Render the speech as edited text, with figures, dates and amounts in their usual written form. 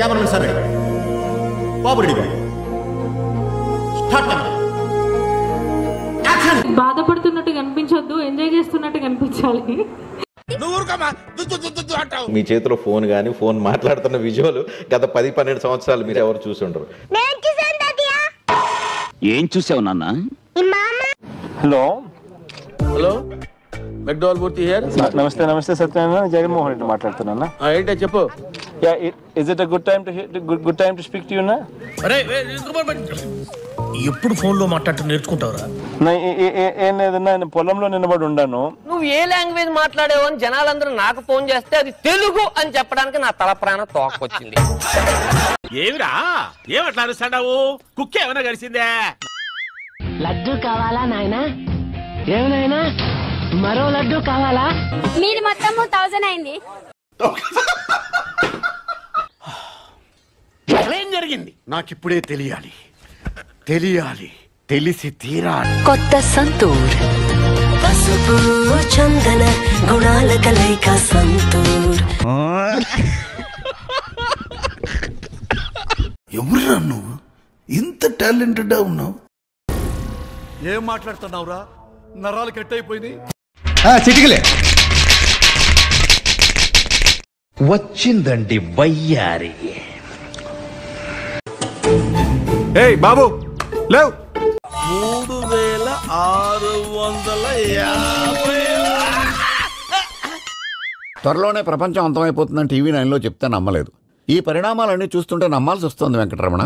Cameramen sir ready, బాబు ready, start camera. బాధపడుతున్నట్టు కనిపించొద్దు, enjoy చేస్తున్నట్టు కనిపించాలి. మీ చేతిలో ఫోన్ కానీ ఫోన్ మాట్లాడుతున్న విజువల్ గత 10-12 సంవత్సరాలు మీరు ఎవరు చూసి ఉండరు. ఏం చూసావు నాన్న? హలో హలో, మెక్డోల్ పూర్తి హియర్. నమస్తే నమస్తే సత్యనారాయణ, జగన్మోహన్ రెడ్డి మాట్లాడుతున్నా. ఏంటో చెప్పు. Is it good time to speak to you? ఎప్పుడు ఫోన్ లో మాట్లాడుతూ నేర్చుకుంటావురా? ఏం లేదన్నా, నేను పొలంలో నిలబడి ఉండాను. నువ్వు ఏ లాంగ్వేజ్ మాట్లాడేవో అని జనాలందరూ నాకు ఫోన్ చేస్తే అది తెలుగు అని చెప్పడానికి నా తల ప్రాణం తోకొచ్చింది. ఏమిరా ఏమట్లా అరుస్తాడావు? కుక్క ఏమైనా కలిసిందే? లడ్డు కావాలా నాయనా? ఏమైనా మరో లడ్డు కావాలా? మీరు మొత్తం 1000 అయింది. ఏం జరిగింది? నాకిప్పుడే తెలియాలి, తెలిసి తీరాలి. కొత్త సంతూర్, పసుపు చందన గుణాల కలయిక సంతూర్. ఎవరురా నువ్వు? ఇంత టాలెంటెడ్ ఉన్నావు? ఏం మాట్లాడుతున్నావురా? నరాలు కట్ అయిపోయింది. చిటికలే వచ్చిందండి వయ్యారి. ఏయ్ బాబు లేవు. 3650. త్వరలోనే ప్రపంచం అంతమైపోతుందని TV9లో చెప్తే నమ్మలేదు. ఈ పరిణామాలన్నీ చూస్తుంటే నమ్మాల్సి వస్తుంది వెంకటరమణ.